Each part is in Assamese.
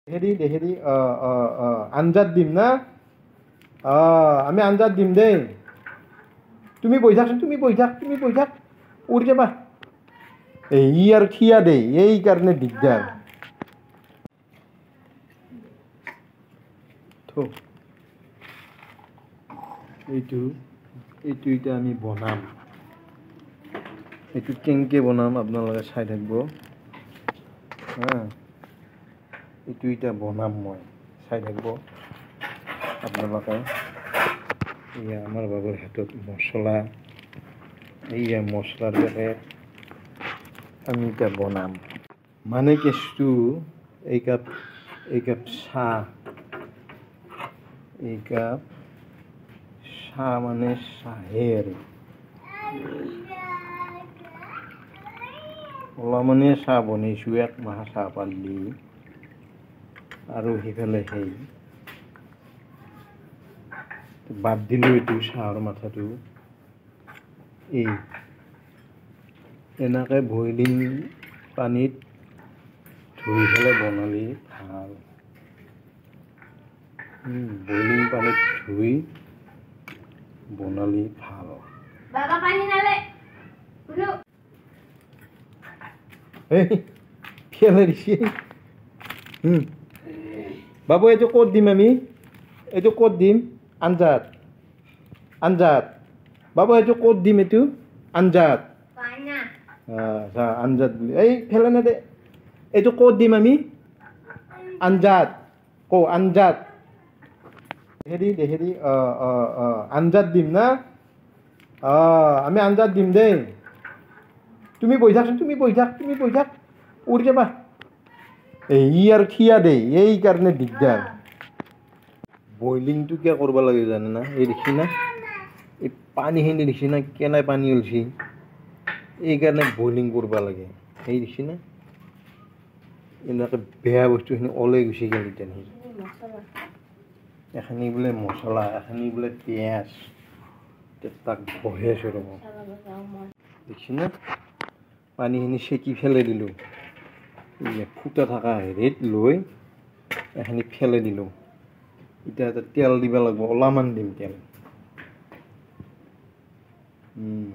হেৰি আঞ্জাত দিম না আমি আঞ্জাত দিম দেই তুমি বহি থাক উৰি যাবা ই আৰু থিয়া দেই এই কাৰণে দিগদাৰ এইটো এতিয়া আমি বনাম এইটো কেনেকৈ বনাম আপোনালোকে চাই থাকিব হা এইটো এতিয়া বনাম মই চাই থাকিব আপোনালোকে এয়া আমাৰ বাবুৰ হাতত মছলা এইয়া মছলাৰ দৰে আমি এতিয়া বনাম মানে কেছটো এই কাপ চাহ মানে চাহে আৰু অলপমানে চাহ বনাইছোঁ 1 মাহ চাহ পালি আৰু সেইফালে সেই বাদ দিলোঁ এইটো চাহৰ মাথাটো এই এনেকৈ বইলিং পানীত ধুই পেলাই বনালি ভাল বইলিং পানীত ধুই বনালি ভাল বাবা পানী নালে ফেলে দিছে বাবু এইটো ক'ত দিম আমি এইটো ক'ত দিম আঞ্জাত বাবু এইটো ক'ত দিম এইটো আঞ্জাত আঞ্জাত বুলি এই ফেলে না দে এইটো ক'ত দিম আমি আঞ্জাত হেৰি আঞ্জাত দিম না আমি আঞ্জাত দিম দেই তুমি বহি থাক উৰি যাবা ই আৰু থিয়া দেই এই কাৰণে দিগদাৰ বইলিংটো কিয় কৰিব লাগে জানে না এই দেখি না এই পানীখিনি দেখি না কেনে পানী ওলছি এইকাৰণে বইলিং কৰিব লাগে এই দেখি না এনেকৈ বেয়া বস্তুখিনি ওলাই গুচি গ'ল এতিয়া এখিনি বোলে মছলা এখিনি বোলে পিঁয়াজ তাক বহে আছোঁ ৰ'ব দেখছি না পানীখিনি চেকি ফেলাই দিলোঁ ফুটা থকা হেৰিত লৈ এখিনি ফেলাই দিলোঁ এতিয়া এটা তেল দিব লাগিব অলপমান দিম তেল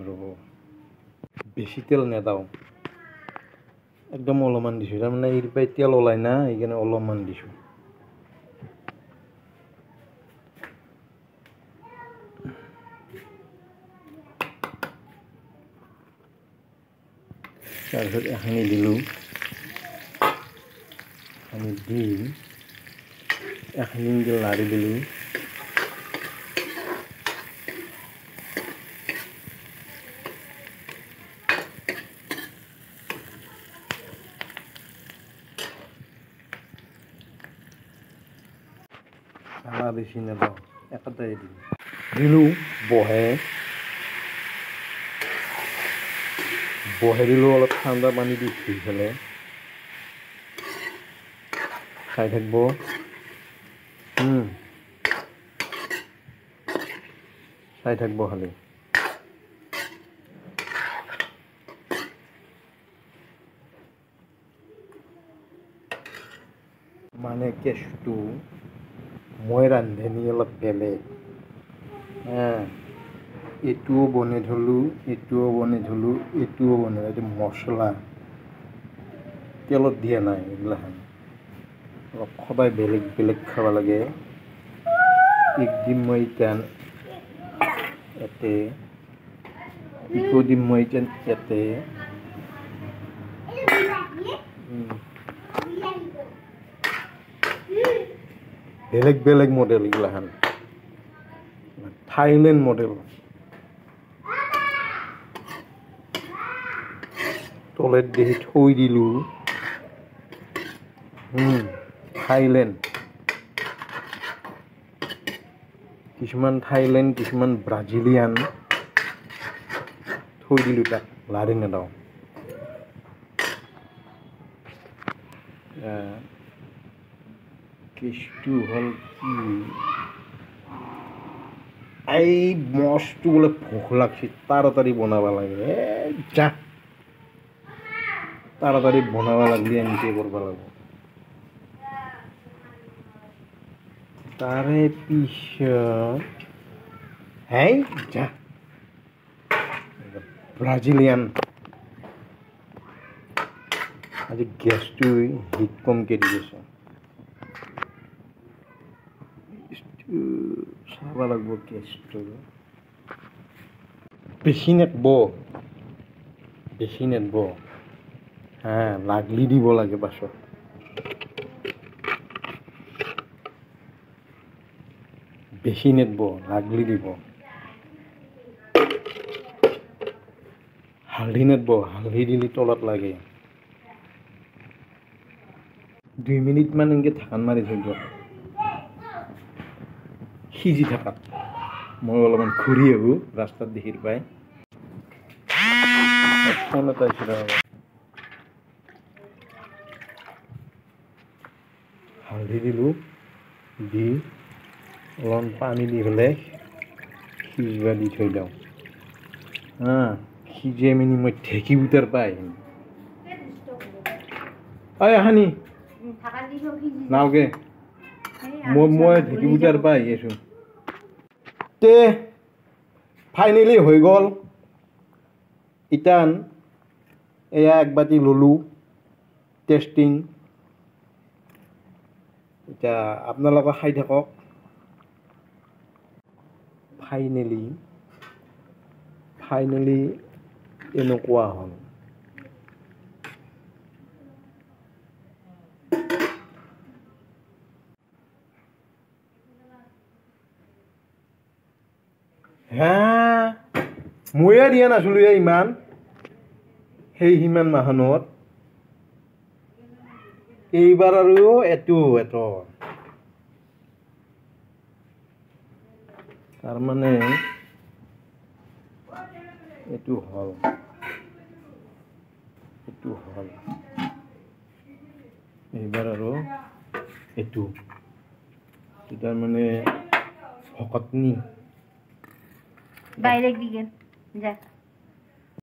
ৰ'ব বেছি তেল নেদাওঁ একদম অলপমান দিছোঁ তাৰমানে ইয়াৰ পৰাই তেল ওলাই না সেইকাৰণে অলপমান দিছোঁ তাৰপিছত এখিনি দিলোঁ এখিনি দিম এখিনি লাৰি দিলোঁ চালা বেছি নেদাওঁ একেটাই দিলোঁ বহে দিলোঁ অলপ ঠাণ্ডা পানী দি ধুই পেলাই খাই থাকিব চাই থাকিব খালি মানে কেছটো মই ৰান্ধনি অলপ বেলেগ এইটোও বনাই থলোঁ এইটোও বনাই এইটো মছলা তেলত দিয়া নাই এইগিলাখান অলপ সদায় বেলেগ খাব লাগে দিম মই এতিয়া ইয়াতে ইটো দিম মই এতিয়া ইয়াতে বেলেগ মডেল এইগিলাখান থাইলেণ্ড মডেল তলত দেখি থৈ দিলোঁ থাইলেণ্ড কিছুমান থাইলেণ্ড কিছুমান ব্ৰাজিলিয়ান থৈ দিলোঁ তাক লাৰি নেদাওঁ কেছটো হ'ল কি এই মস্তো বোলে ভোক লাগছে তাড়াতাড়ি বনাব লাগে যা তাড়াতাড়ি বনাব লাগলে এনেকৈ কৰিব লাগিব তাৰে পিছত হেই যা ব্ৰাজিলিয়ান আজি গেছটো হিট কমকৈ দি গৈছে চাব লাগিব গেছটো বেছি নেটব হা লাগলি দিব লাগে পাছত বেছি নেটব লাগলি দিব হালধি নেটব হালধি দিলে তলত লাগে 2 মিনিটমান এনেকৈ ঢাকন মাৰি থৈ দিয়ক সিজি থাকাত মই অলপমান ঘূৰি আহোঁ ৰাস্তাত দেখিৰ পাই ফোন এটা আহিছিল হালধি দিলোঁ দি অলপমান পানী দি পেলাই সিজিব দি থৈ দিওঁ হা সিজে মিনি মই ঢেঁকী বুটাৰ পাই আহিম ঐ হানি নাওগে মই ঢেঁকী বুটাৰ পৰা আহি আছোঁ তে ফাইনেলি হৈ গ'ল ইটান এয়া এক বাতি ল'লোঁ টেষ্টিং এতিয়া আপোনালোকে খাই থাকক ফাইনেলি এনেকুৱা হ'ল হা ময়ে দিয়া নাছিলোঁ ইমান সিমান মাহত এইবাৰ আৰু এইটো তাৰমানে এইটো হ'ল এইবাৰ আৰু এইটো তাৰমানে ভকতনি বাইৰে দিকে যা